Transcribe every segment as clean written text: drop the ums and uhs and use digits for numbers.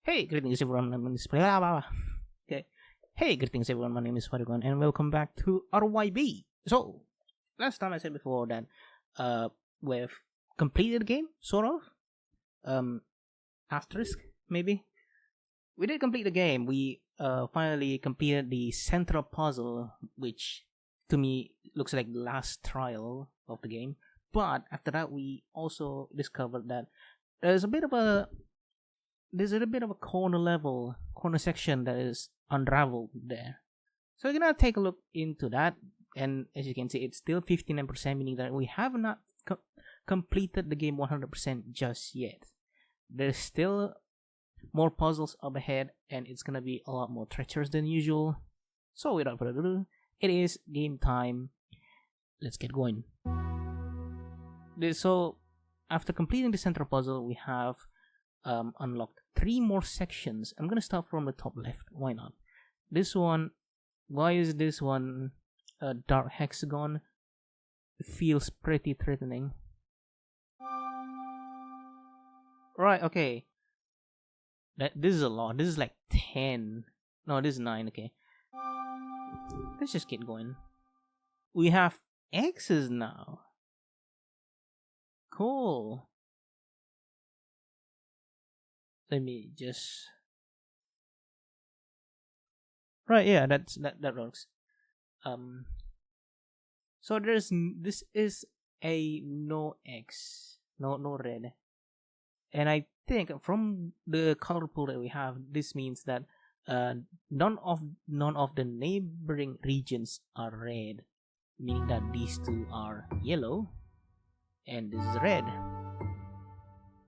Hey, greetings everyone. My name is okay. Hey, greetings everyone. My name is FadhilKwan, and welcome back to RYB. So, last time I said before that we've completed the game, sort of. Asterisk maybe. We did complete the game. We finally completed the central puzzle, which to me looks like the last trial of the game. But after that, we also discovered that there's a bit of a corner section that is unraveled there. So we're gonna take a look into that, and as you can see, it's still 59%, meaning that we have not completed the game 100% just yet. There's still more puzzles up ahead, and it's gonna be a lot more treacherous than usual. So without further ado, it is game time. Let's get going. So after completing the central puzzle, we have unlocked 3 more sections. I'm gonna start from the top left. Why not? This one, why is this one a dark hexagon? It feels pretty threatening. Right, okay. This is a lot. This is like 10. No, this is 9, okay. Let's just get going. We have X's now. Cool. Let me just... Right, yeah, that works. So this is a no X, no red, and I think from the color pool that we have, this means that none of the neighboring regions are red, meaning that these two are yellow, and this is red.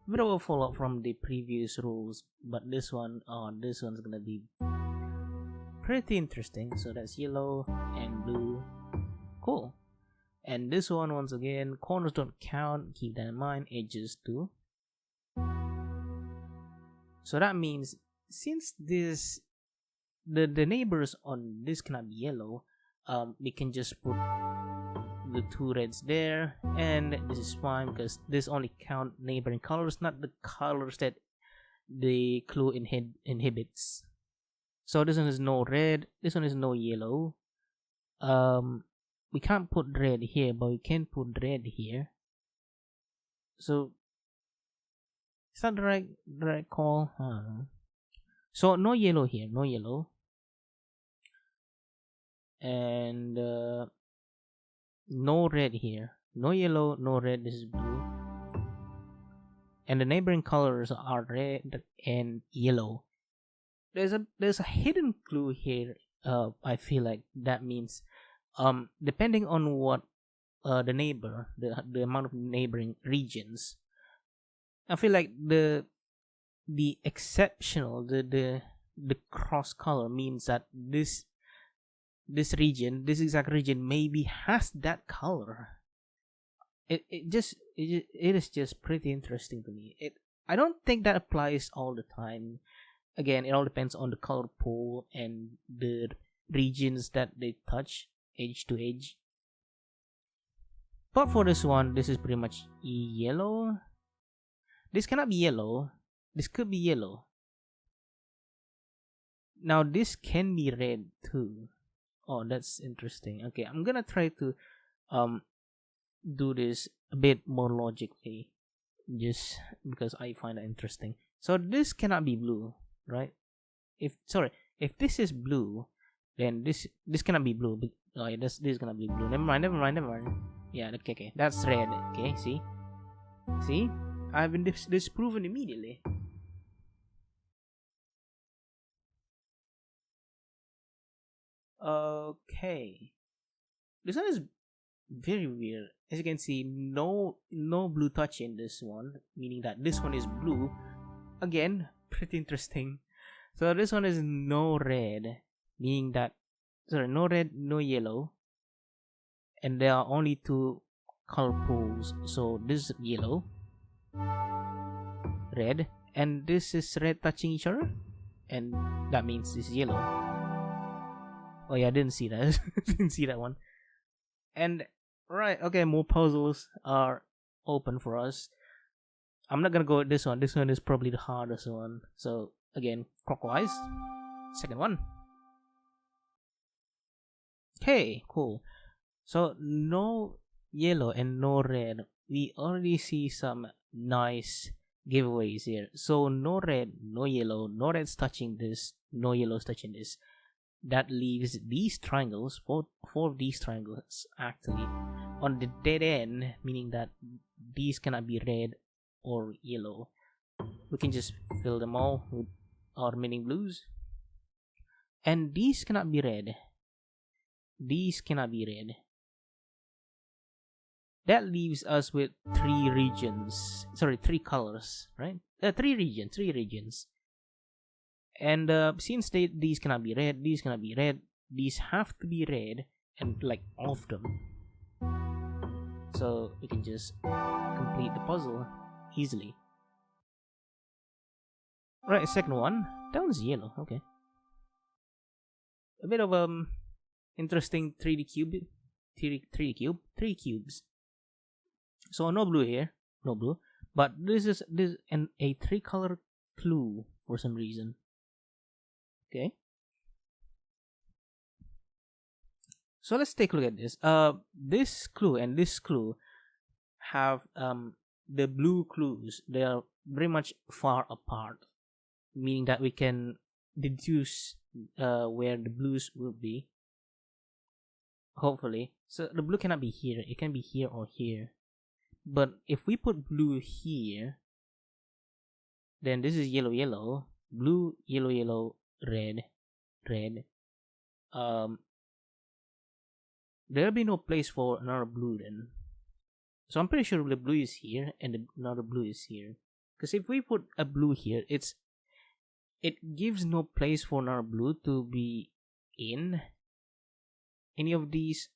Bit of a follow-up from the previous rules, but this one's gonna be pretty interesting. So that's yellow and blue. Cool. And this one, once again, corners don't count, keep that in mind. Edges too. So that means since the neighbors on this cannot be yellow, we can just put the 2 reds there, and this is fine because this only count neighboring colors, not the colors that the clue inhibits. So this one is no red, this one is no yellow. We can't put red here, but we can put red here. So is that the right call? So no yellow here, no yellow, and no red here, no yellow, no red. This is blue, and the neighboring colors are red and yellow. There's a hidden clue here. I feel like that means depending on what the neighbor, the amount of neighboring regions, I feel like the exceptional, the cross color means that this exact region maybe has that color. It is just pretty interesting to me. I don't think that applies all the time. Again, it all depends on the color pool and the regions that they touch, edge to edge. But for this one, this is pretty much yellow. This cannot be yellow. This could be yellow. Now this can be red too. Oh, that's interesting. Okay, I'm gonna try to do this a bit more logically, just because I find it interesting. So this cannot be blue, right? If this is blue, then this cannot be blue. Oh, yeah, this is gonna be blue. Never mind. Yeah, okay, that's red. Okay, see, I've been disproven immediately. Okay, this one is very weird. As you can see, no blue touch in this one, meaning that this one is blue. Again, pretty interesting. So this one is no red, meaning that no red, no yellow, and there are only 2 color pools. So this is yellow, red, and this is red touching each other, and that means this is yellow. Oh yeah, I didn't see that. Didn't see that one. And right, okay, more puzzles are open for us. I'm not gonna go with this one. This one is probably the hardest one. So again, clockwise. Second one. Okay, cool. So no yellow and no red. We already see some nice giveaways here. So no red, no yellow, no red's touching this, no yellow's touching this. That leaves these triangles, four of these triangles actually, on the dead end, meaning that these cannot be red or yellow. We can just fill them all with our remaining blues. And these cannot be red. These cannot be red. That leaves us with three colors, right? Three regions. And since these cannot be red, these cannot be red, these have to be red, and like all of them. So we can just complete the puzzle easily. Right, second one. That one's yellow. Okay. A bit of interesting 3D cube. 3D cube. 3 cubes. So no blue here, no blue. But this is a 3-color clue for some reason. Okay. So let's take a look at this. This clue and this clue have the blue clues. They are very much far apart, meaning that we can deduce where the blues will be. Hopefully. So the blue cannot be here. It can be here or here. But if we put blue here, then this is yellow, yellow, blue, yellow, yellow, red, red. There'll be no place for another blue then. So I'm pretty sure the blue is here and another blue is here. Because if we put a blue here, it gives no place for another blue to be in any of these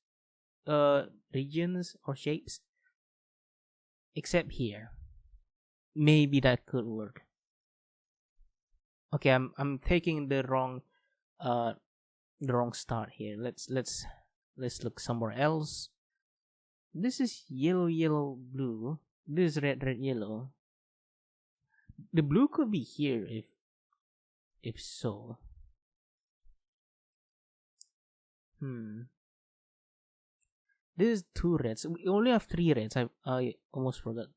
regions or shapes. Except here. Maybe that could work. Okay, I'm taking the wrong start here. Let's look somewhere else. This is yellow, yellow, blue. This is red, red, yellow. The blue could be here if so. This is 2 reds. We only have 3 reds. I almost forgot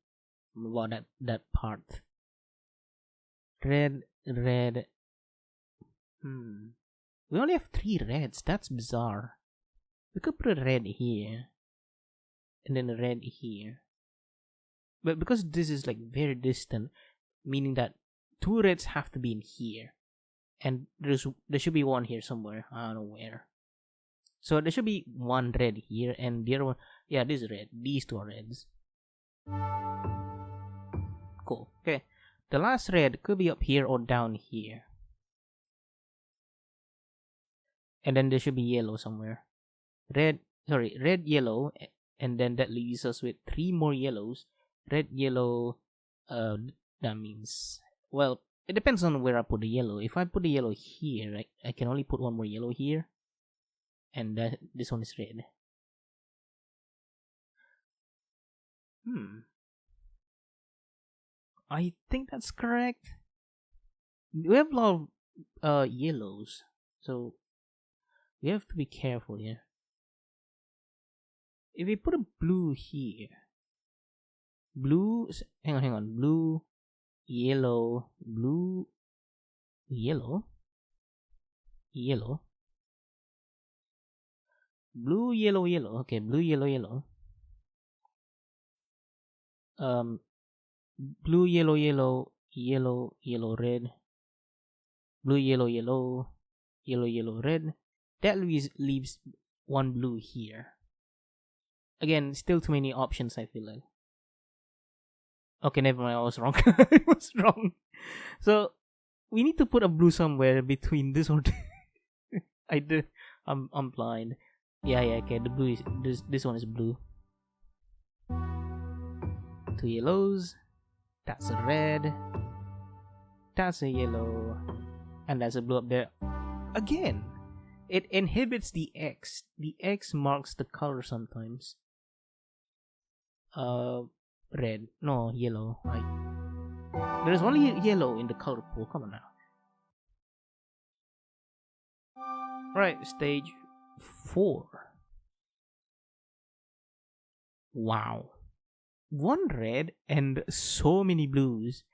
about that part. Red, red. We only have 3 reds. That's bizarre. We could put a red here. And then a red here. But because this is like very distant, meaning that 2 reds have to be in here. And there should be one here somewhere. I don't know where. So there should be 1 red here and the other one. Yeah, this is red. These 2 are reds. Cool. Okay. The last red could be up here or down here. And then there should be yellow somewhere. Red, yellow. And then that leaves us with 3 more yellows. Red, yellow. That means, well, it depends on where I put the yellow. If I put the yellow here, I can only put 1 more yellow here. And this one is red. I think that's correct. We have a lot of yellows, so we have to be careful here. If we put a blue here, hang on, blue, yellow, blue, yellow, yellow. Blue, yellow, yellow. Okay, blue, yellow, yellow. Blue, yellow, yellow, yellow, yellow, red. Blue, yellow, yellow, yellow, yellow, red. That leaves 1 blue here. Again, still too many options, I feel like. Okay, never mind, I was wrong. I was wrong. So, we need to put a blue somewhere between this or I'm blind. Yeah, okay, the blue is this one is blue. 2 yellows. That's a red. That's a yellow. And that's a blue up there. Again, it inhibits the X. The X marks the color sometimes. Red. No, yellow. There's only yellow in the color pool. Come on now. Right, stage 4. Wow. One red and so many blues.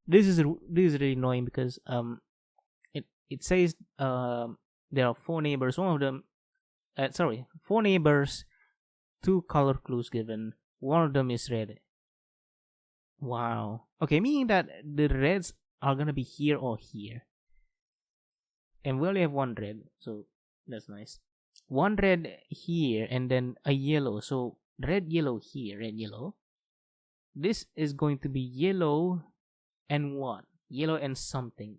This is really annoying because it says there are 4 neighbors. One of them, 4 neighbors, 2 color clues given. One of them is red. Wow. Okay, meaning that the reds are gonna be here or here. And we only have 1 red, so that's nice. 1 red here and then a yellow. So red, yellow here, red, yellow. This is going to be yellow and 1. Yellow and something.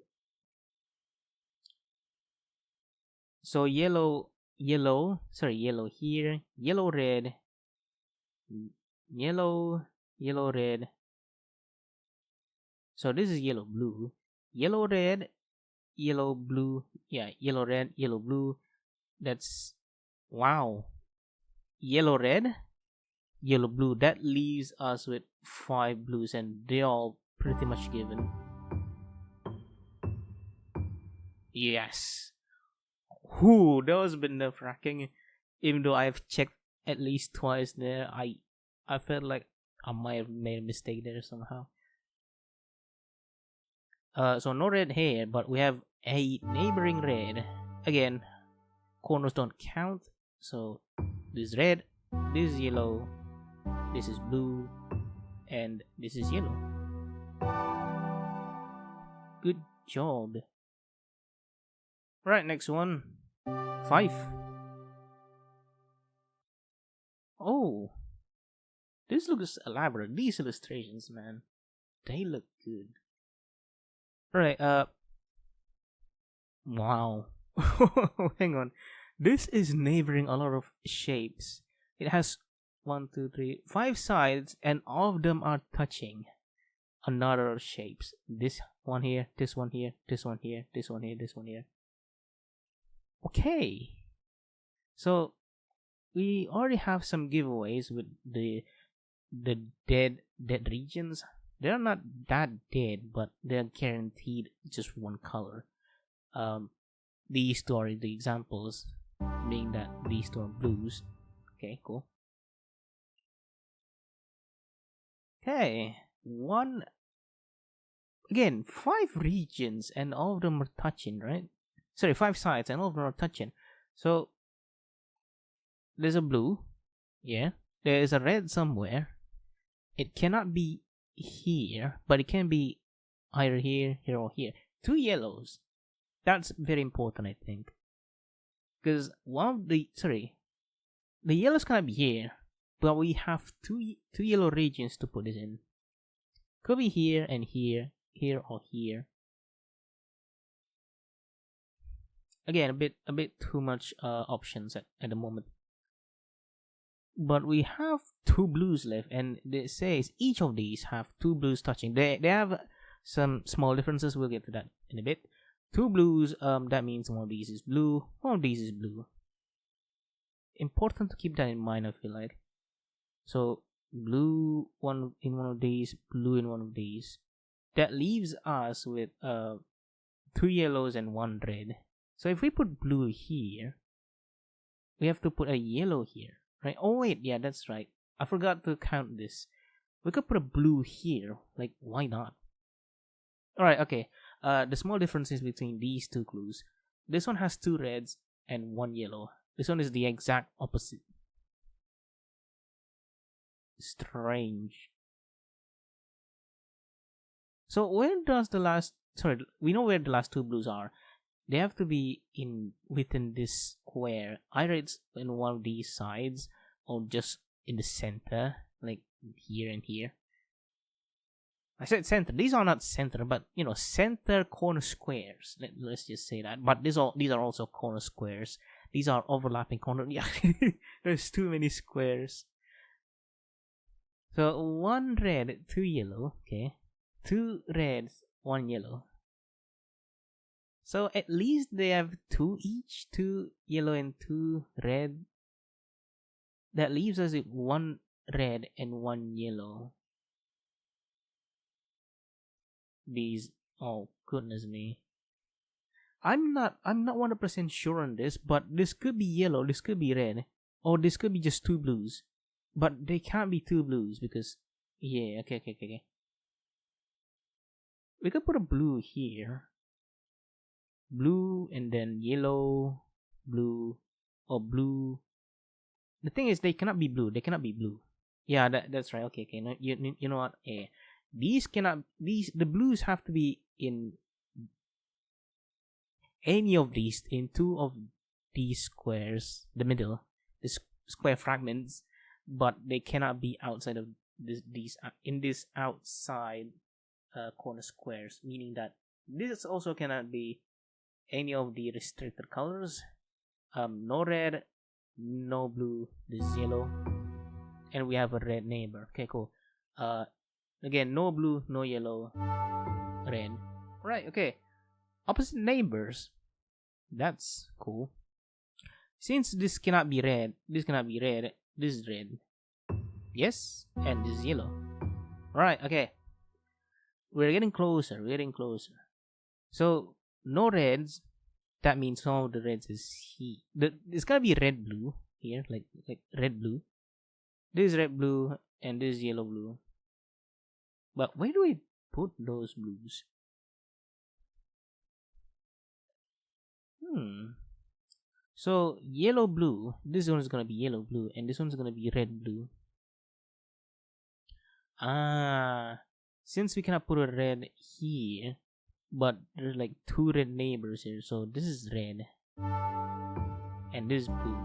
So yellow here, yellow, red, yellow, red. So this is yellow, blue, yellow, red, yellow, blue. Yeah, yellow, red, yellow, blue. That's, wow. Yellow, red, yellow, blue. That leaves us with 5 blues, and they're all pretty much given. Yes. Whoo, that was a bit nerve-wracking. Even though I've checked at least twice there, I felt like I might have made a mistake there somehow. So no red here, but we have a neighboring red. Again, corners don't count. So this is red, this is yellow, this is blue, and this is yellow. Good job. Right, next one. 5. Oh, this looks elaborate. These illustrations, man, they look good. Right, wow. Hang on. This is neighboring a lot of shapes. It has 1, 2, 3, 5 sides, and all of them are touching another shapes. This one here, this one here, this one here, this one here, this one here. Okay. So we already have some giveaways with the dead regions. They're not that dead, but they're guaranteed just 1 color. These 2 are the examples, being that these 2 are blues. Okay, cool. Okay, 5 regions and all of them are touching, right? Sorry, 5 sides and all of them are touching. So there's a blue, yeah. There is a red somewhere. It cannot be here, but it can be either here, here, or here. 2 yellows. That's very important, I think, because the yellows cannot be here, but we have two yellow regions to put it in. Could be here and here, here or here. Again, a bit too much options at the moment. But we have 2 blues left, and it says each of these have 2 blues touching. They have some small differences. We'll get to that in a bit. 2 blues, that means one of these is blue, one of these is blue. Important to keep that in mind, I feel like. So blue in one of these, blue in one of these. That leaves us with 2 yellows and 1 red. So if we put blue here, we have to put a yellow here, right? Oh wait, yeah, that's right. I forgot to count this. We could put a blue here. Like, why not? Alright, okay. The small differences between these 2 clues. This one has 2 reds and 1 yellow. This one is the exact opposite. Strange. So where does the last... Sorry, we know where the last 2 blues are. They have to be within this square. Either it's in one of these sides or just in the center, like here and here. I said center. These are not center, but center corner squares. Let's just say that. But these are also corner squares. These are overlapping corner. Yeah, there's too many squares. So 1 red, 2 yellow. Okay, 2 reds, 1 yellow. So at least they have 2 each, 2 yellow and 2 red. That leaves us with 1 red and 1 yellow. these. Oh goodness me. I'm not 100% sure on this, but this could be yellow, this could be red, or this could be just two blues. But they can't be two blues because yeah, okay. We could put a blue here. Blue and then yellow, blue, or blue. The thing is, they cannot be blue. They cannot be blue. Yeah, that's right. Okay. No, you know what? Yeah. These cannot. The blues have to be in any of these, in two of these squares, the middle, the square fragments, but they cannot be outside of these in this outside corner squares. Meaning that this also cannot be any of the restricted colors. No red, no blue, this is yellow, and we have a red neighbor. Okay, cool. Again, no blue, no yellow, red. Right, okay. Opposite neighbors. That's cool. Since this cannot be red, this cannot be red, this is red. Yes, and this is yellow. Right, okay. We're getting closer, So, no reds. That means some of the reds is here. It's gonna be red blue here, like red blue. This is red blue and this is yellow blue. But where do we put those blues? So yellow blue. This one is gonna be yellow blue, and this one's gonna be red blue. Since we cannot put a red here, but there's like two red neighbors here, so this is red and this is blue.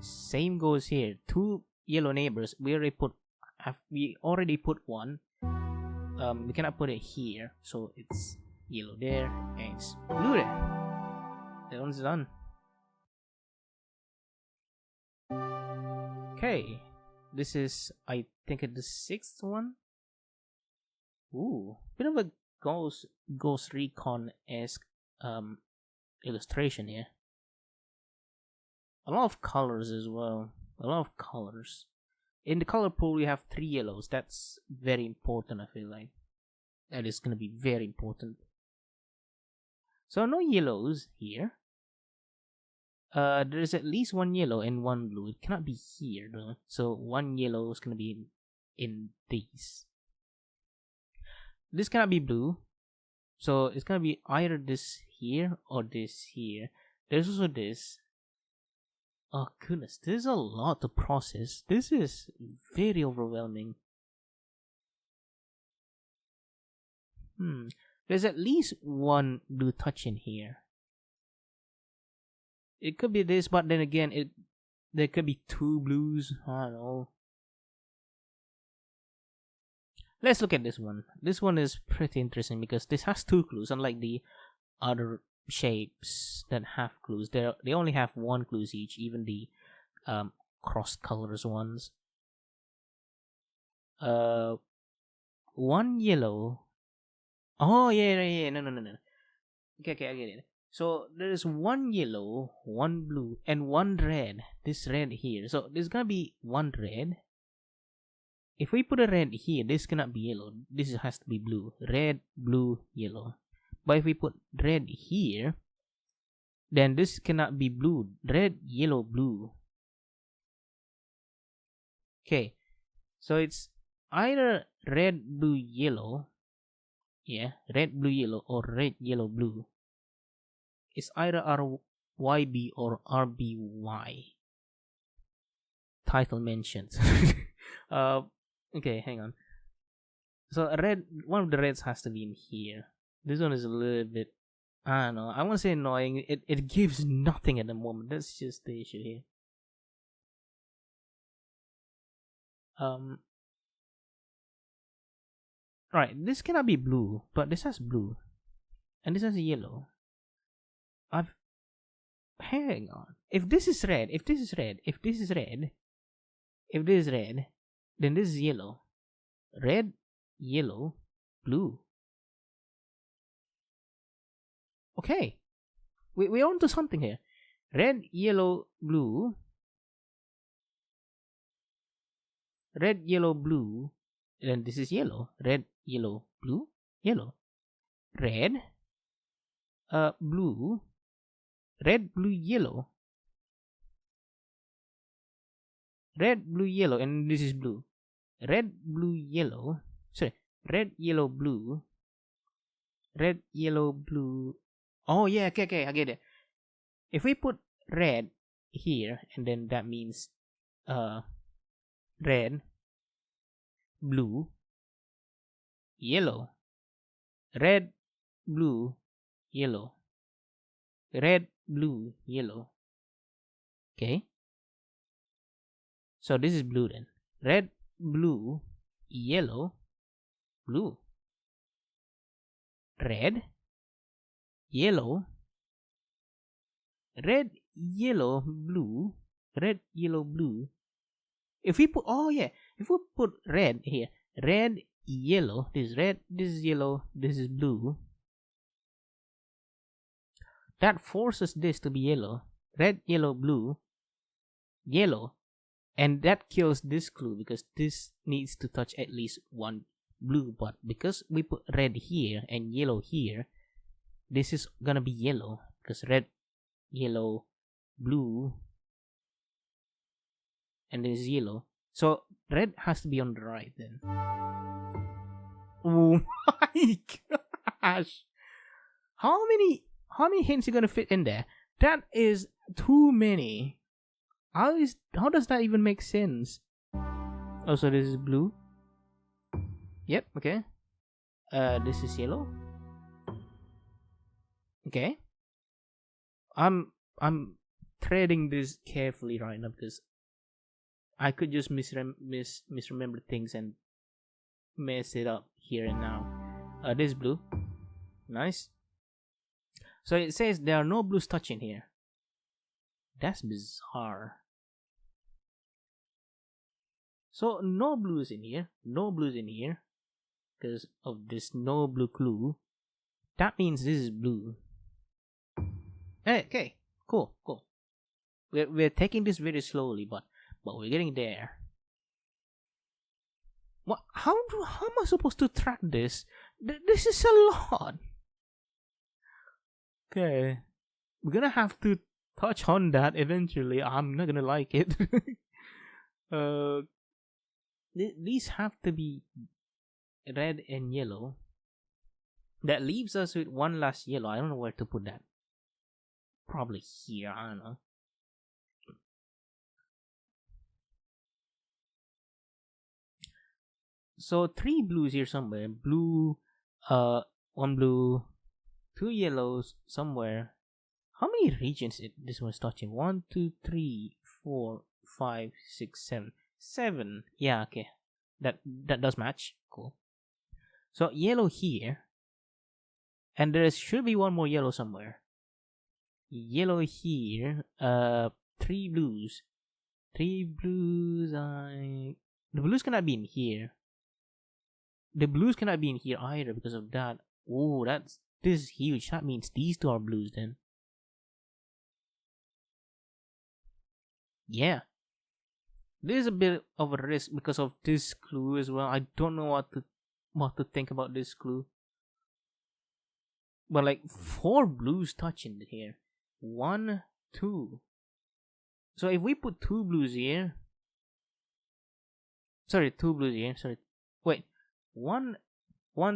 Same goes here. Two yellow neighbors. We already put one. We cannot put it here, so it's yellow there and it's blue there. That one's done. Okay, this is, I think, the sixth one. Ooh, bit of a Ghost Recon-esque illustration here. A lot of colors as well. A lot of colors. In the color pool, we have 3 yellows. That's very important, I feel like. That is gonna be very important. So no yellows here. There's at least 1 yellow and 1 blue. It cannot be here though. So 1 yellow is gonna be in these. This cannot be blue, so it's gonna be either this here or this here. There's also this. Oh goodness, there's a lot to process. This is very overwhelming. There's at least 1 blue touch in here. It could be this, but then again, there could be 2 blues. I don't know. Let's look at this one. This one is pretty interesting because this has 2 clues, unlike the other shapes that have clues. They only have 1 clues each, even the cross colors ones. 1 yellow. Oh yeah. No. Okay, I get it. So there is 1 yellow, 1 blue, and 1 red. This red here. So there's gonna be 1 red. If we put a red here, this cannot be yellow. This has to be blue. Red, blue, yellow. But if we put red here, then this cannot be blue. Red, yellow, blue. Okay. So it's either red, blue, yellow. Yeah, red, blue, yellow, or red, yellow, blue. It's either RYB or RBY. Title mentions. Okay, hang on. So one of the reds has to be in here. This one is a little bit, I don't know, I want to say annoying. It gives nothing at the moment. That's just the issue here. Right, this cannot be blue, but this has blue, and this has yellow. Hang on. If this is red, then this is yellow. Red, yellow, blue. Okay. We're on to something here. Red, yellow, blue. Red, yellow, blue. Then this is yellow. Red, yellow, blue. yellow. Red, blue, red, blue, yellow. Red, blue, yellow, and this is blue. Red, blue, yellow. Sorry, red, yellow, blue. Red, yellow, blue. Oh yeah, okay, I get it. If we put red here, and then that means red, blue, yellow. Red, blue, yellow. Red, blue, yellow. Okay. So this is blue then. Red, blue, yellow, blue. Red, yellow, red, yellow, blue, red, yellow, blue. If we put, oh yeah, if we put red here, red, yellow, this is red, this is yellow, this is blue. That forces this to be yellow. Red, yellow, blue, yellow. And that kills this clue because this needs to touch at least one blue. But because we put red here and yellow here, this is gonna be yellow because red, yellow, blue, and this is yellow. So red has to be on the right then. Oh my gosh! How many hints are gonna fit in there? That is too many. How does that even make sense? Oh, so this is blue. Yep. Okay. This is yellow. Okay. I'm threading this carefully right now because I could just misremember things and mess it up here and now. This is blue. Nice. So it says there are no blues touching here. That's bizarre. So no blues in here. No blues in here. Because of this no blue clue. That means this is blue. Hey, okay. Cool. We're taking this very slowly, but we're getting there. What? How am I supposed to track this? This is a lot. Okay. We're gonna have to touch on that eventually. I'm not gonna like it. These have to be red and yellow. That leaves us with one last yellow. I don't know where to put that. Probably here. I don't know. So 3 blues here somewhere. Blue, 1 blue, 2 yellows somewhere. How many regions this one's touching? 1, 2, 3, 4, 5, 6, 7. 7. Yeah, okay. That does match. Cool. So yellow here. And there should be one more yellow somewhere. Yellow here. 3 blues. 3 blues. The blues cannot be in here. The blues cannot be in here either because of that. Oh, this is huge. That means these 2 are blues then. Yeah. This is a bit of a risk because of this clue as well. I don't know what to think about this clue. But like 4 blues touching here. 1, 2. So if we put 2 blues here. Sorry, 2 blues here. Sorry. Wait. 1,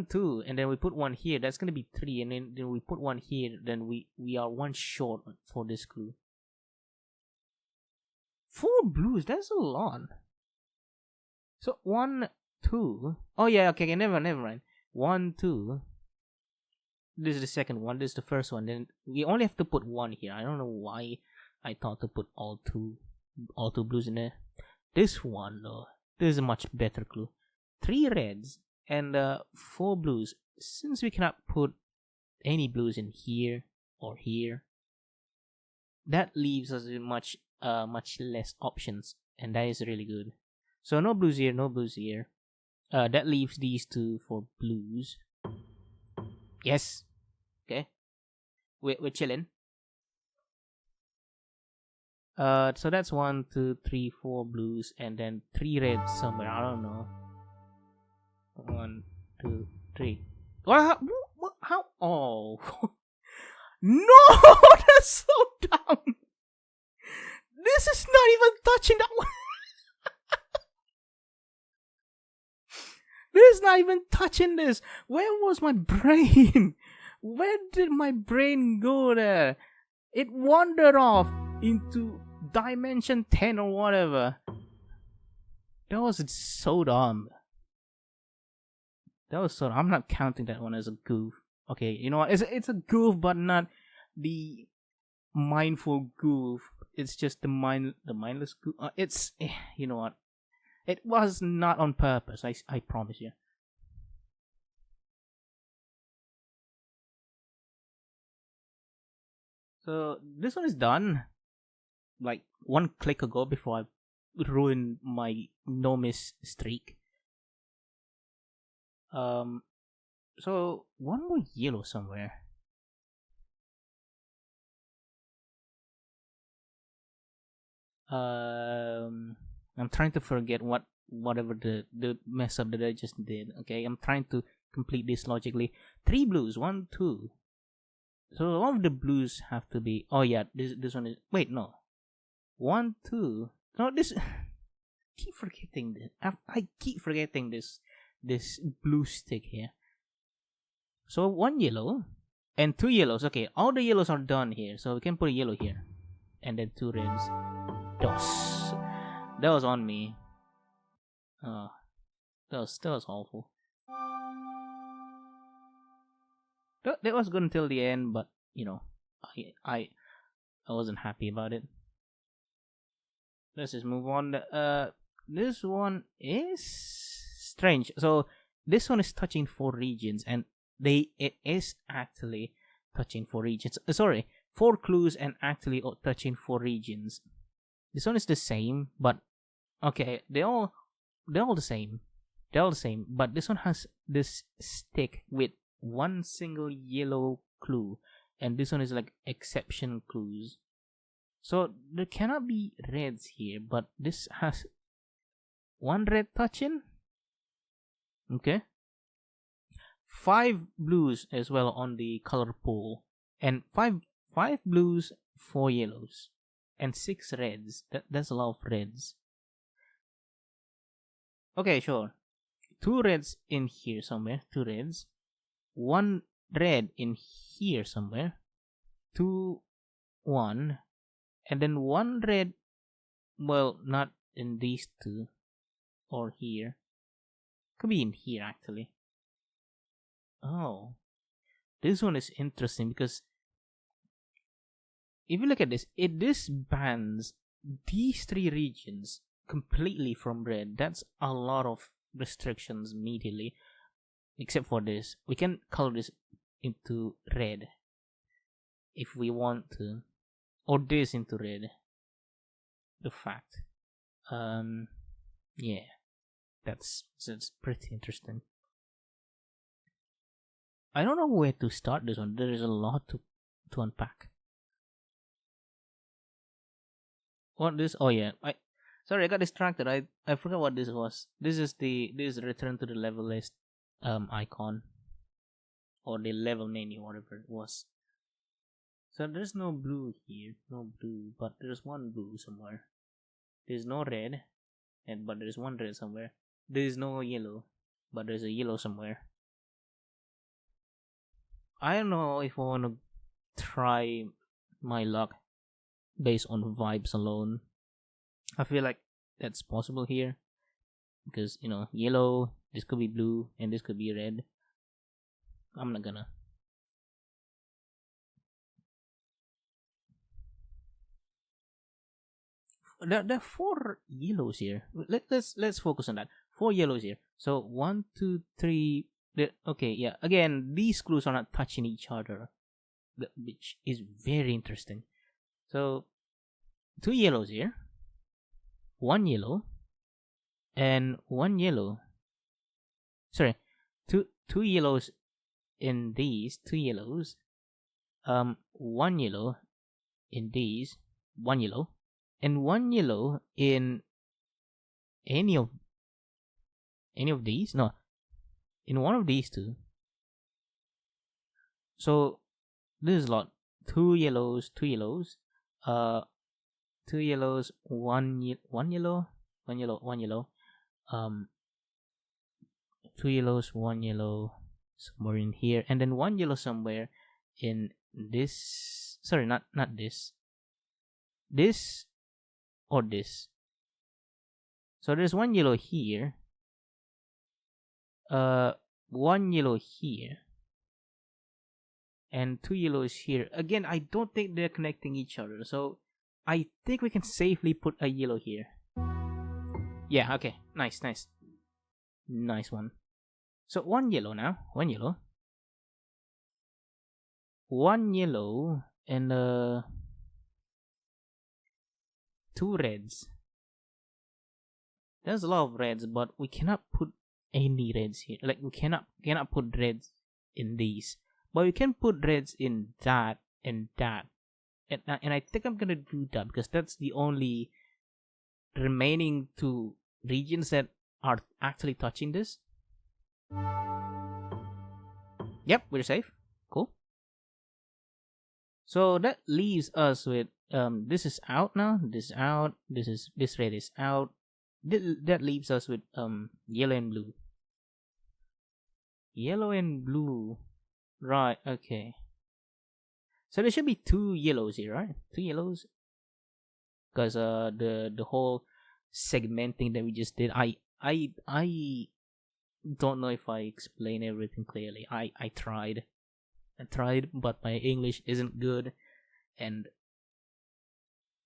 2, and then we put 1 here. That's gonna be 3, and then we put 1 here. Then we are 1 short for this clue. 4 blues, that's a lot. So 1, 2. Oh yeah, okay, never mind. 1, 2. This is the second one. This is the first one. Then we only have to put 1 here. I don't know why I thought to put all two blues in there. This one though, this is a much better clue. 3 reds and 4 blues. Since we cannot put any blues in here or here, that leaves us with much less options, and that is really good. So no blues here, no blues here. That leaves these 2 for blues. Yes. Okay. We're chilling. So that's 1, 2, 3, 4 blues, and then 3 reds somewhere. I don't know. 1, 2, 3. What? How? Oh. No! That's so dumb! This is not even touching that one! This is not even touching this! Where was my brain? Where did my brain go there? It wandered off into dimension 10 or whatever. That was so dumb. That was so dumb. I'm not counting that one as a goof. Okay, you know what? It's a goof, but not the mindful goof. It's just the mindless goof. You know what? It was not on purpose. I promise you. So this one is done. Like one click ago before I ruined my no miss streak. So one more yellow somewhere. I'm trying to forget whatever the mess up that I just did. Okay, I'm trying to complete this logically. 3 blues, 1, 2. So one of the blues have to be. Oh yeah, this one is. Wait, no. 1, 2. No, this. Keep forgetting this. I keep forgetting this blue stick here. So 1 yellow and 2 yellows. Okay, all the yellows are done here, so we can put a yellow here, and then 2 reds. That was on me. That was awful. That was good until the end, but you know, I wasn't happy about it. Let's just move on. This one is strange. So this one is touching 4 regions, and it is actually touching 4 regions. Sorry, 4 clues and actually touching 4 regions. This one is the same, but okay, they're all the same. They're all the same, but this one has this stick with 1 single yellow clue, and this one is like exception clues. So there cannot be reds here, but this has 1 red touching. Okay. 5 blues as well on the color pool, and 5 blues, 4 yellows, and 6 reds. That's a lot of reds. Okay, sure. 2 reds in here somewhere. 2 reds. 1 red in here somewhere. 2, 1. And then 1 red. Well, not in these 2. Or here. Could be in here actually. Oh. This one is interesting because if you look at this, this bans these 3 regions completely from red. That's a lot of restrictions immediately. Except for this. We can color this into red if we want to. Or this into red. The fact. Yeah. That's pretty interesting. I don't know where to start this one. There is a lot to unpack. What this? Oh yeah, I got distracted. I forgot what this was. This is return to the level list icon, or the level menu, whatever it was. So there's no blue here, but there's 1 blue somewhere. There's no red, but there's 1 red somewhere. There is no yellow, but there's a yellow somewhere. I don't know if I want to try my luck based on vibes alone. I feel like that's possible here because, you know, yellow, this could be blue, and this could be red. I'm not gonna. There are 4 yellows here. Let's focus on that. 4 yellows here. So 1, 2, 3. Okay, yeah. Again, these clues are not touching each other, which is very interesting. So 2 yellows here, 1 yellow, and 1 yellow. Sorry, two yellows in these, 2 yellows. 1 yellow in these, 1 yellow, and 1 yellow in any of these. No, in one of these 2, So this is a lot. Two yellows, two yellows, one yellow, two yellows, one yellow somewhere in here, and then one yellow somewhere in this. Sorry, not this. This or this. So there's one yellow here. One yellow here. And two yellows here. Again, I don't think they're connecting each other. So I think we can safely put a yellow here. Yeah, okay. Nice. Nice one. So one yellow now. One yellow. One yellow and two reds. There's a lot of reds, but we cannot put any reds here. Like we cannot put reds in these. But we can put reds in that and that. And I think I'm gonna do that because that's the only remaining two regions that are actually touching this. Yep, we're safe. Cool. So that leaves us with this is out now. This is out. This red is out. That leaves us with yellow and blue. Yellow and blue. Right, okay. So there should be two yellows here, right? Two yellows. Because the whole segmenting that we just did, I don't know if I explained everything clearly. I tried, but my English isn't good, and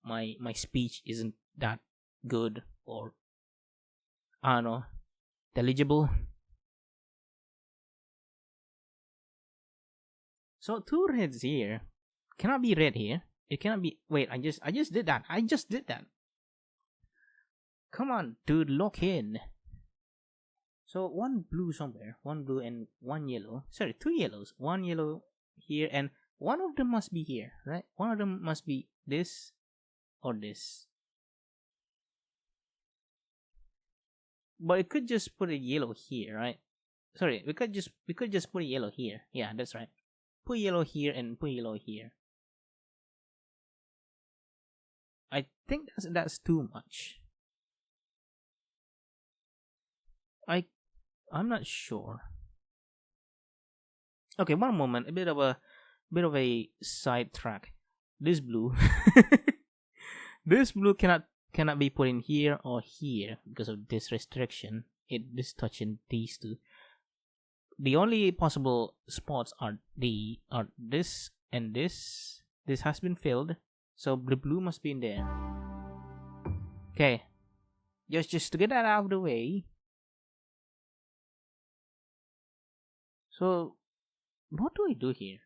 my speech isn't that good, or I don't know, intelligible. So two reds here cannot be red here. It cannot be. Wait, I just did that. I just did that. Come on, dude, lock in. So one blue somewhere, one blue and one yellow. Sorry, two yellows. One yellow here, and one of them must be here, right? One of them must be this or this. But it could just put a yellow here, right? Sorry, we could just put a yellow here. Yeah, that's right. Put yellow here and put yellow here. I think that's too much. I'm not sure. Okay, one moment. A bit of a sidetrack. This blue, this blue cannot be put in here or here because of this restriction. This touching these two. The only possible spots are this and this. This has been filled, so the blue must be in there. Okay, just to get that out of the way. So, what do I do here?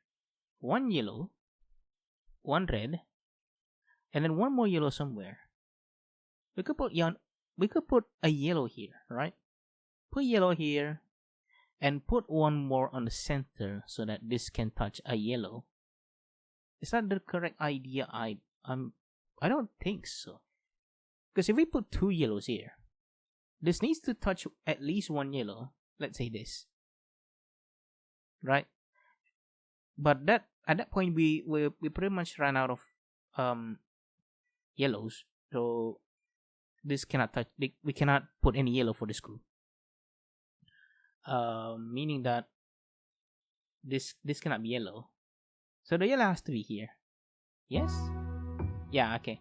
One yellow, one red, and then one more yellow somewhere. We could put a yellow here, right? Put yellow here. And put one more on the center so that this can touch a yellow. Is that the correct idea? I don't think so. Because if we put two yellows here, this needs to touch at least one yellow. Let's say this, right? But at that point we pretty much ran out of yellows, so this cannot touch. We cannot put any yellow for the screw. Meaning that this cannot be yellow, so the yellow has to be here. Yes. Yeah. Okay.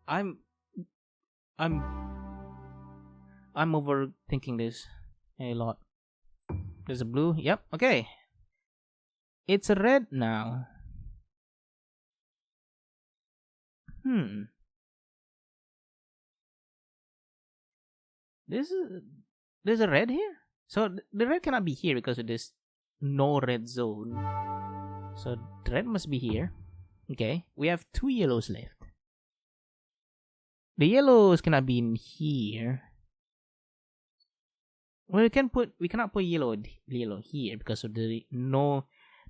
I'm overthinking this a lot. There's a blue. Yep. Okay. It's a red now. There's a red here. So the red cannot be here because of this no red zone. So the red must be here. Okay, we have two yellows left. The yellows cannot be in here. Well, we cannot put yellow here because of the no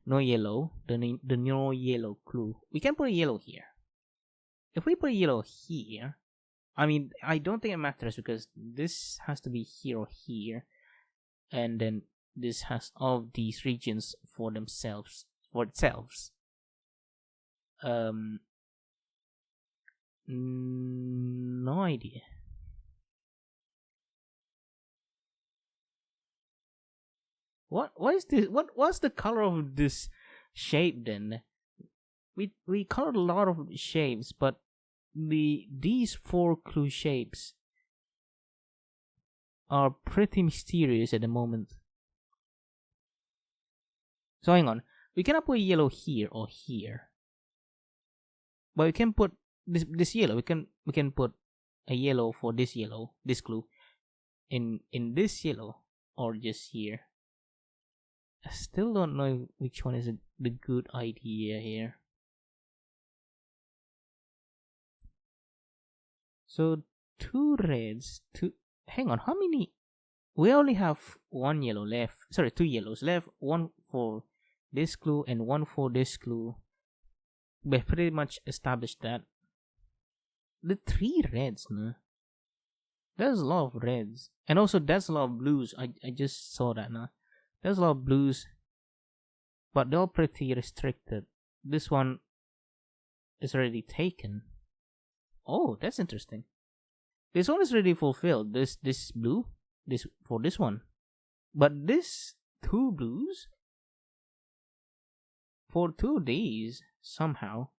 yellow, the no yellow clue. We can put a yellow here. If we put a yellow here, I mean, I don't think it matters because this has to be here or here. And then this has all of these regions for themselves, for itself. No idea. What is this? What's the color of this shape then? We colored a lot of shapes, but these 4 clue shapes are pretty mysterious at the moment. So hang on, we cannot put yellow here or here, but we can put this yellow. We can put a yellow for this clue in this yellow, or just here. I still don't know which one is the good idea here. So 2 reds, hang on, how many? We only have 1 yellow left. Sorry, 2 yellows left. 1 for this clue and 1 for this clue. We pretty much established that. The 3 reds, no? There's a lot of reds. And also there's a lot of blues. I just saw that now. There's a lot of blues, but they're all pretty restricted. This one is already taken. Oh, that's interesting. This one is already fulfilled. This blue, for this one, but this 2 blues for 2 days somehow.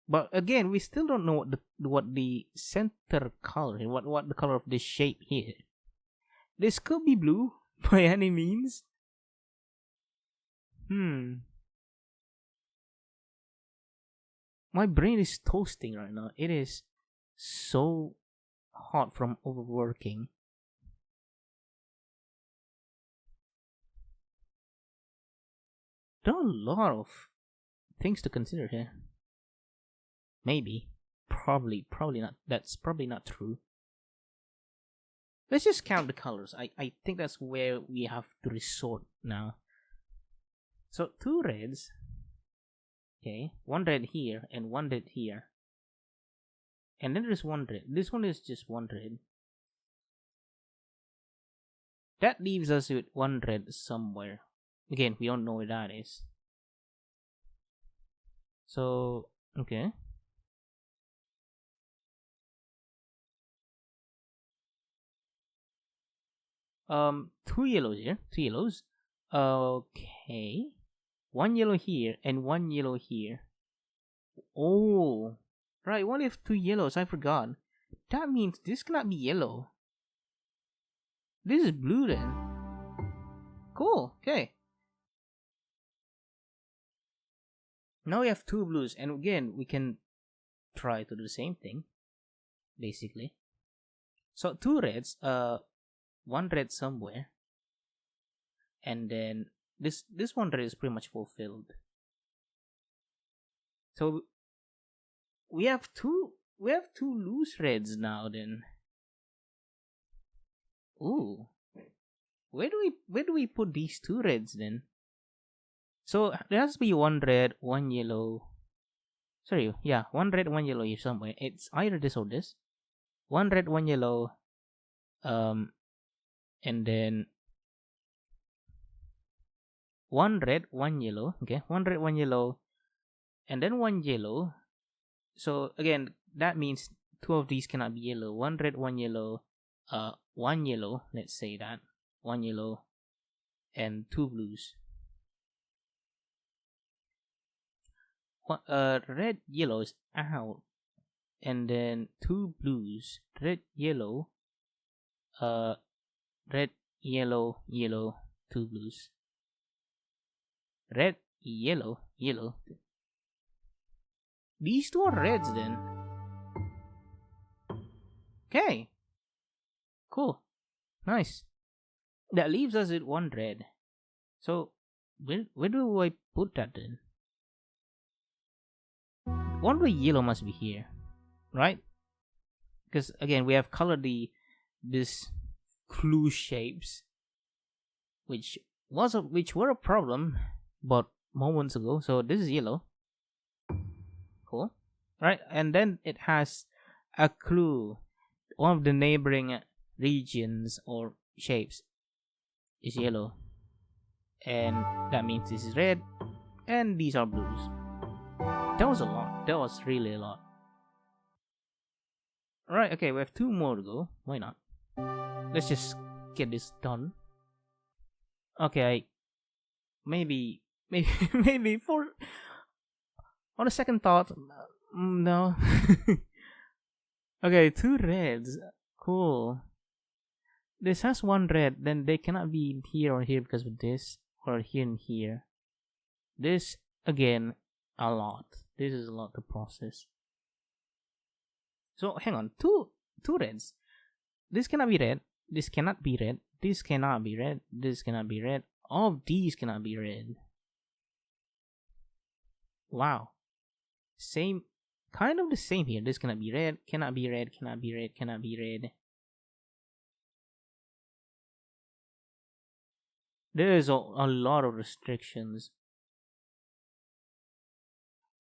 But again, we still don't know what the center color, what the color of this shape here. This could be blue by any means. My brain is toasting right now. It is so hot from overworking. There are a lot of things to consider here. Maybe. Probably not. That's probably not true. Let's just count the colors. I think that's where we have to resort now. So 2 reds. Okay, 1 red here and 1 red here. And then there's 1 red. This one is just 1 red. That leaves us with 1 red somewhere. Again, we don't know where that is. So, okay. Two yellows here. 2 yellows. Okay. 1 yellow here and 1 yellow here. Oh, right. What if 2 yellows? I forgot. That means this cannot be yellow. This is blue then. Cool. Okay. Now we have 2 blues, and again we can try to do the same thing, basically. So 2 reds. 1 red somewhere, and then this 1 red is pretty much fulfilled. So we have 2 loose reds now then. Ooh, where do we put these 2 reds then? So there has to be 1 red, 1 yellow. Sorry, yeah, 1 red, 1 yellow here somewhere. It's either this or this. 1 red, 1 yellow. And then 1 red, 1 yellow. Okay, 1 red, 1 yellow, and then 1 yellow. So again, that means 2 of these cannot be yellow. 1 red, 1 yellow, 1 yellow. Let's say that 1 yellow, and 2 blues. Red, yellow is out, and then 2 blues. Red, yellow. Red, yellow, yellow, 2 blues. Red, yellow, yellow. These 2 are reds then. Okay. Cool. Nice. That leaves us with 1 red. So, where do I put that then? 1 red yellow must be here, right? Because again, we have colored this clue shapes, which were a problem but moments ago. So this is yellow. Cool, right? And then it has a clue. One of the neighboring regions or shapes is yellow, and that means this is red. And these are blues. That was a lot. That was really a lot. Alright, okay, we have 2 more to go. Why not? Let's just get this done. Okay, maybe for on a second thought, no. Okay, 2 reds. Cool. This has 1 red, then they cannot be here or here because of this, or here and here. This again, a lot. This is a lot to process. So hang on, two reds. This cannot be red. This cannot be red. This cannot be red. This cannot be red. All of these cannot be red. Wow. Same, kind of the same here. This cannot be red. Cannot be red. Cannot be red. Cannot be red. There is a lot of restrictions.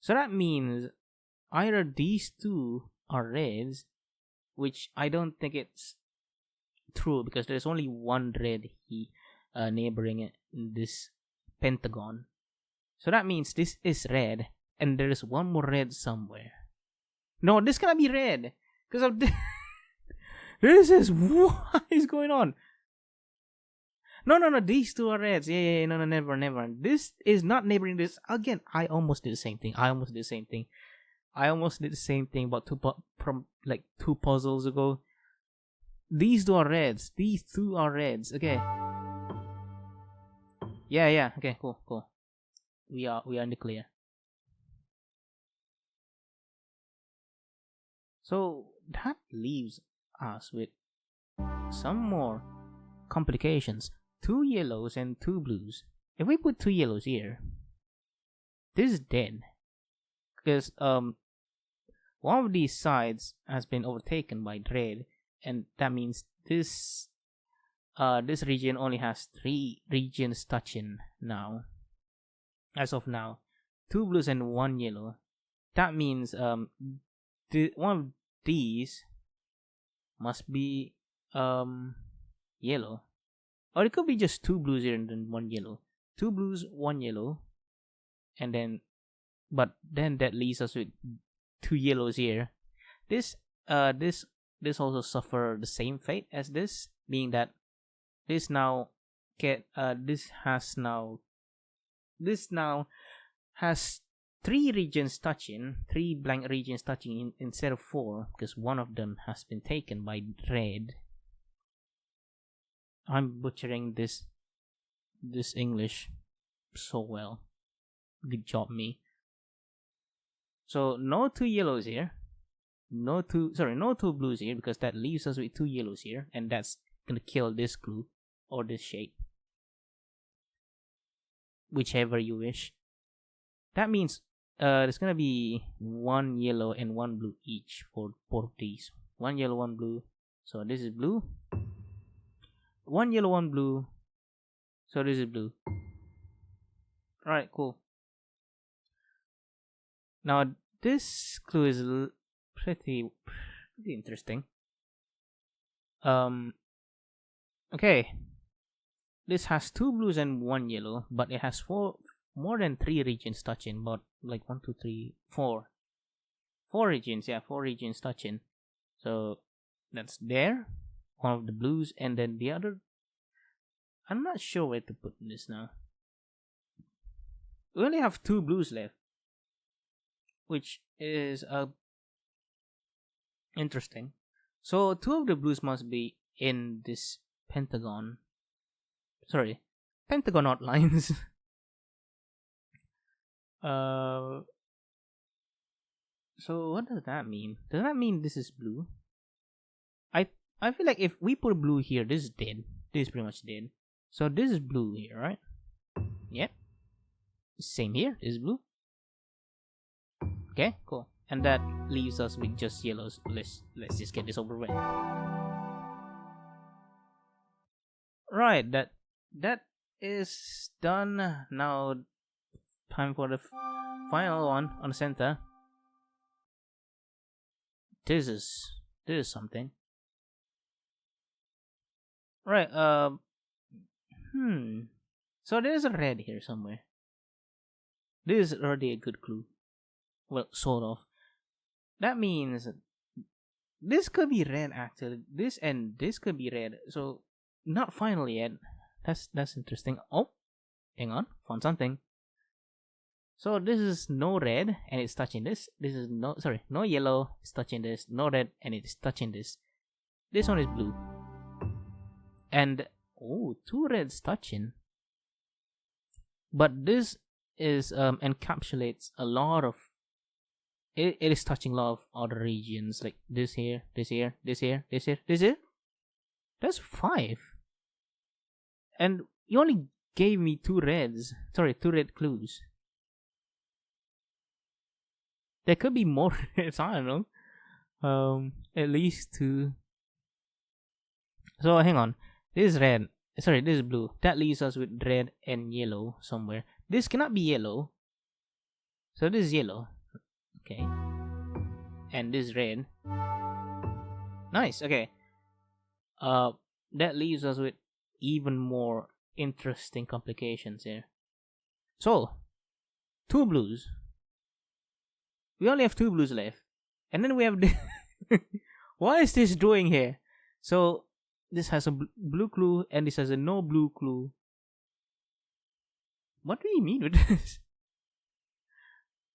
So that means either these 2 are reds, which I don't think it's true because there's only 1 red neighboring this pentagon. So that means this is red and there is 1 more red somewhere. No, this cannot be red because of this. This is what is going on. No, these 2 are reds. Yeah, no, never. This is not neighboring this. Again, I almost did the same thing. I almost did the same thing about 2 puzzles ago. These 2 are reds. These 2 are reds. Okay. Yeah. Okay, cool. We are in the clear. So that leaves us with some more complications. 2 yellows and 2 blues. If we put 2 yellows here, this is dead. Because one of these sides has been overtaken by red, and that means this region only has 3 regions touching now. As of now, 2 blues and 1 yellow. That means one of these must be yellow. Or it could be just 2 blues here and then 1 yellow. 2 blues, 1 yellow. And then, but then that leaves us with 2 yellows here. This also suffer the same fate as this, being that this now has 3 regions touching, 3 blank regions touching instead of 4, because one of them has been taken by red. I'm butchering this English so well. Good job, me. So no 2 yellows here. No 2 blues here, because that leaves us with 2 yellows here, and that's gonna kill this glue or this shape. Whichever you wish. That means there's gonna be 1 yellow and 1 blue each for both of these. 1 yellow, 1 blue. So this is blue. 1 yellow, 1 blue. So this is blue. Alright, cool. Now this clue is pretty interesting. Okay. This has 2 blues and 1 yellow, but it has more than 3 regions touching, but like 1, 2, 3, 4. 4 regions, yeah, 4 regions touching. So that's there. One of the blues, and then the other. I'm not sure where to put this now. We only have 2 blues left, which is interesting. So 2 of the blues must be in this pentagon. Sorry, pentagon outlines. So what does that mean? Does that mean this is blue? I feel like if we put blue here, this is dead. This is pretty much dead. So this is blue here, right? Yep. Same here. This is blue. Okay, cool. And that leaves us with just yellows. Let's just get this over with. Right, that is done. Now time for the final one on the center. This is something. Right, so there's a red here somewhere. This is already a good clue. Well, sort of. That means this could be red actually. This and this could be red. So not final yet. That's interesting. Oh, hang on, found something. So this is no red and it's touching this. This is no yellow, it's touching this. No red and it's touching this. This one is blue. And oh, two reds touching. But this is encapsulates a lot of it is touching a lot of other regions, like this here, this here, this here, this here, this here. That's 5. And you only gave me 2 red clues. There could be more reds, I don't know. At least 2. So hang on. This is red. Sorry, this is blue. That leaves us with red and yellow somewhere. This cannot be yellow. So this is yellow. Okay. And this is red. Nice, okay. That leaves us with even more interesting complications here. So, 2 blues. We only have 2 blues left. And then we have this. What is this doing here? So, this has a blue clue and this has a no blue clue. What do you mean with this?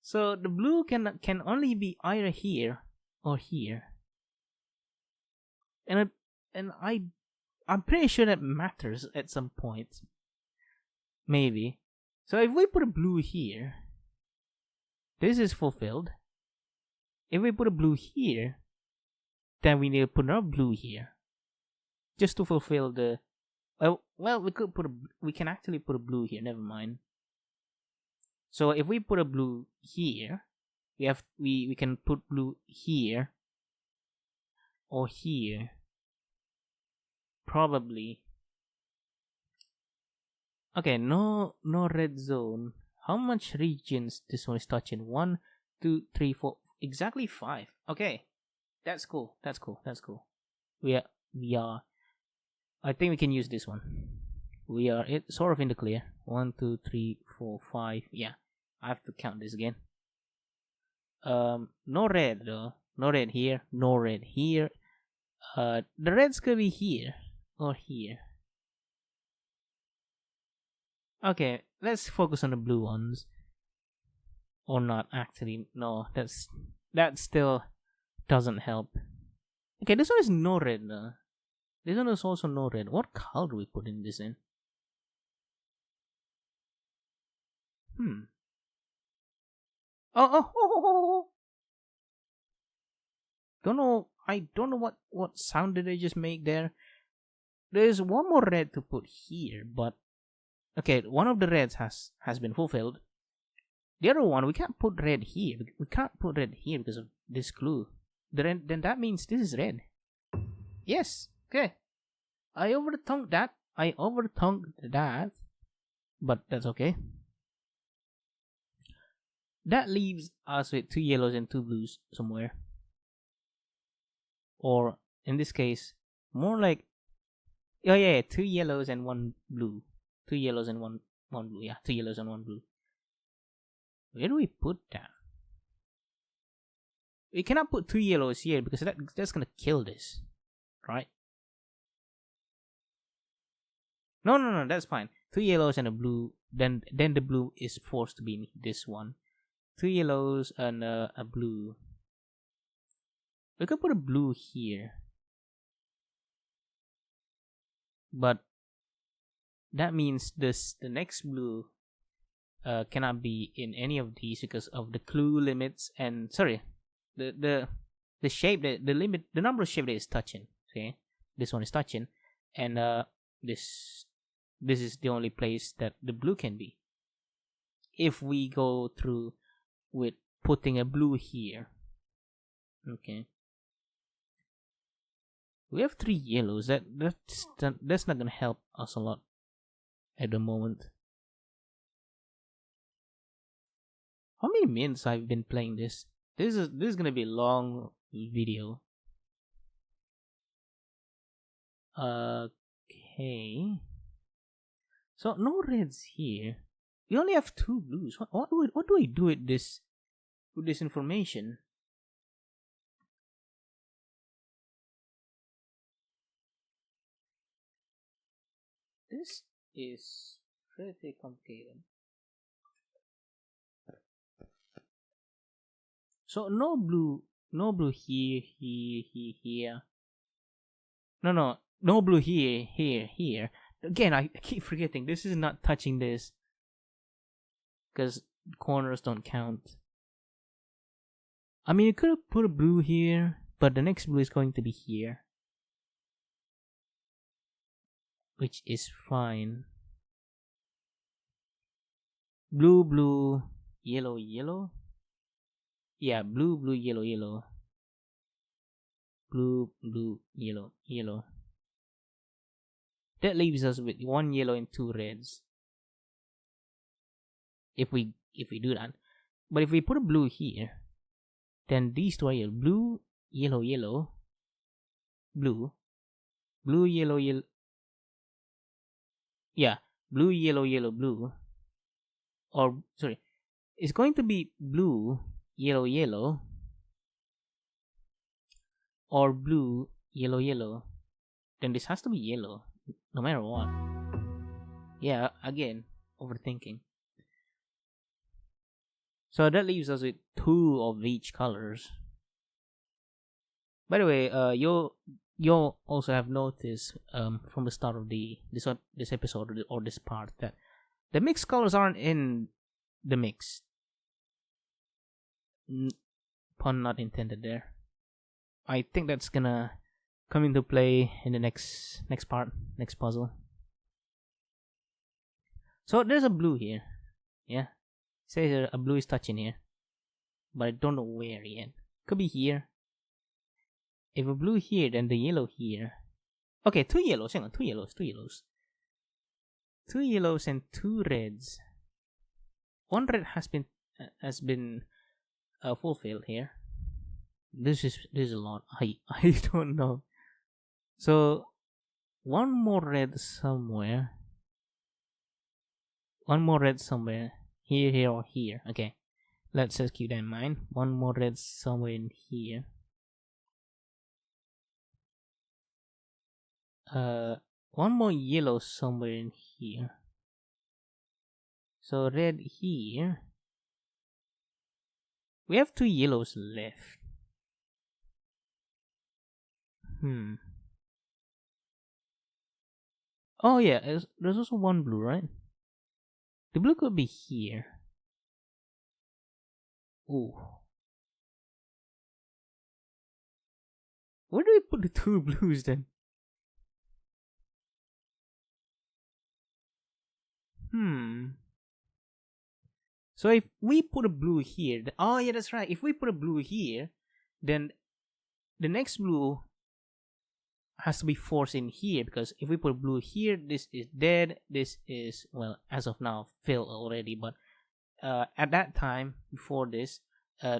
So the blue can only be either here or here. And I'm pretty sure that matters at some point. Maybe. So if we put a blue here, this is fulfilled. If we put a blue here, then we need to put another blue here. Just to fulfill the well, we can actually put a blue here, never mind. So if we put a blue here, we can put blue here or here. Probably. Okay, no red zone. How much regions this one is touching? 1, 2, 3, 4, exactly 5. Okay. That's cool. We are I think we can use this one. We are sort of in the clear. 1, 2, 3, 4, 5. Yeah, I have to count this again. No red though. No red here. No red here. The reds could be here or here. Okay, let's focus on the blue ones. Or not actually. No, that still doesn't help. Okay, this one is no red though. This one is also no red. What color do we put in this in? Oh. I don't know what sound did I just make there. There's one more red to put here, but okay, one of the reds has been fulfilled. The other one, we can't put red here. We can't put red here because of this clue. Then that means this is red. Yes. Okay. I overthunk that. But that's okay. That leaves us with 2 yellows and 2 blues somewhere. Or in this case, more like 2 yellows and 1 blue. 2 yellows and one blue. Yeah, 2 yellows and 1 blue. Where do we put that? We cannot put 2 yellows here because that's gonna kill this, right? No, that's fine. 2 yellows and a blue. Then the blue is forced to be in this one. 2 yellows and a blue. We could put a blue here, but that means the next blue cannot be in any of these because of the clue limits and the shape that the number of shape that is touching. Okay, this one is touching, and this is the only place that the blue can be. If we go through with putting a blue here, okay. We have 3 yellows. That's not gonna help us a lot at the moment. How many minutes I've been playing this? This is gonna be a long video. Okay. So no reds here. We only have 2 blues. What do I do with this information? This is pretty complicated. So no blue here, here. No blue here. Again, I keep forgetting. This is not touching this because corners don't count. I mean, you could have put a blue here, but the next blue is going to be here, which is fine. Blue, yellow. Yeah, blue, yellow. Blue, yellow. That leaves us with 1 yellow and 2 reds. If we do that. But if we put a blue here, then these two are yellow. Blue, yellow. Blue, yellow. Yeah, blue, yellow, blue. Or, sorry, it's going to be blue, yellow. Or blue, yellow. Then this has to be yellow, no matter what. Yeah, again, overthinking. So that leaves us with 2 of each colors. By the way, you'll also have noticed from the start of this episode or this part that the mixed colors aren't in the mix. Pun not intended there. I think that's gonna come into play in the next part, next puzzle. So there's a blue here. Yeah. It says a blue is touching here. But I don't know where yet. Could be here. If a blue here, then the yellow here. Okay, 2 yellows. Hang on, 2 yellows. 2 yellows and 2 reds. 1 red has been fulfilled here. This is a lot. I don't know. So 1 more red somewhere. 1 more red somewhere. Here or here. Okay. Let's just keep that in mind. 1 more red somewhere in here. 1 more yellow somewhere in here. So red here. We have 2 yellows left. Oh yeah, there's also 1 blue, right? The blue could be here. Ooh. Where do we put the 2 blues then? So if we put a blue here, oh yeah, that's right. If we put a blue here, then the next blue has to be forced in here, because if we put blue here, this is dead. This is, well, as of now, filled already. But at that time, before this,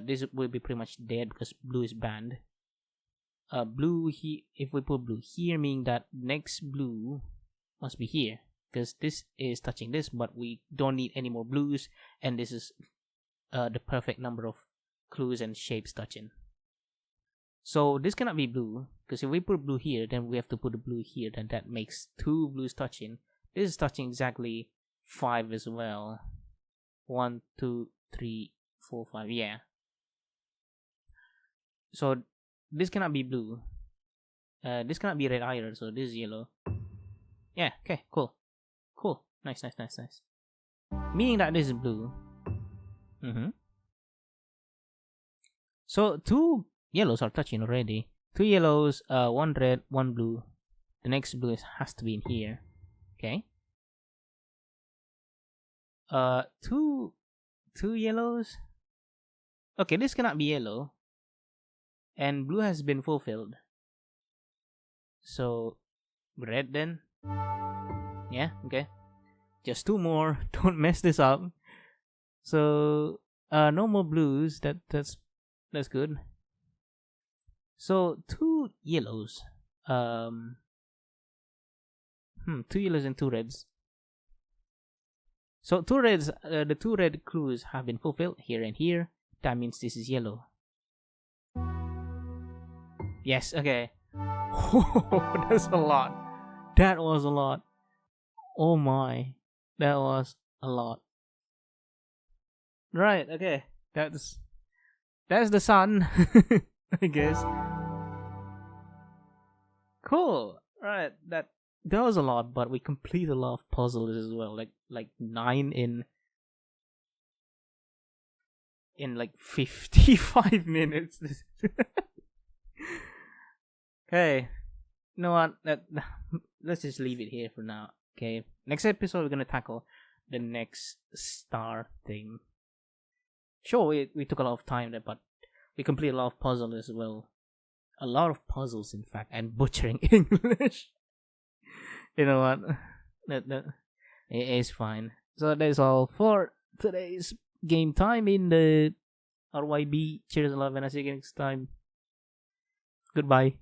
this will be pretty much dead because blue is banned. Blue here. If we put blue here, meaning that next blue must be here, because this is touching this, but we don't need any more blues, and this is the perfect number of clues and shapes touching. So this cannot be blue, because if we put blue here, then we have to put a blue here, then that makes 2 blues touching. This is touching exactly 5 as well. 1, 2, 3, 4, 5, yeah. So this cannot be blue. This cannot be red either, so this is yellow. Yeah, okay, cool. Nice. Meaning that this is blue. So 2 yellows are touching already. 2 yellows, 1 red, 1 blue. The next blue has to be in here. Okay. 2 yellows. Okay, this cannot be yellow. And blue has been fulfilled. So red then. Yeah, okay. Just 2 more. Don't mess this up. So no more blues. That's good. So 2 yellows. 2 yellows and 2 reds. So two reds, the two red clues have been fulfilled here and here. That means this is yellow. Yes, okay. That's a lot. That was a lot. Oh my. That was a lot. Right, okay. That's the sun. I guess. Cool. Right, that was a lot, but we completed a lot of puzzles as well. Like 9 in like 55 minutes. Okay. You know what? Let's just leave it here for now. Okay. Next episode we're gonna tackle the next star thing. Sure, we took a lot of time there, but we completed a lot of puzzles as well. A lot of puzzles, in fact, and butchering English. You know what? That it is fine. So that's all for today's game time in the RYB. Cheers, love, and I'll see you next time. Goodbye.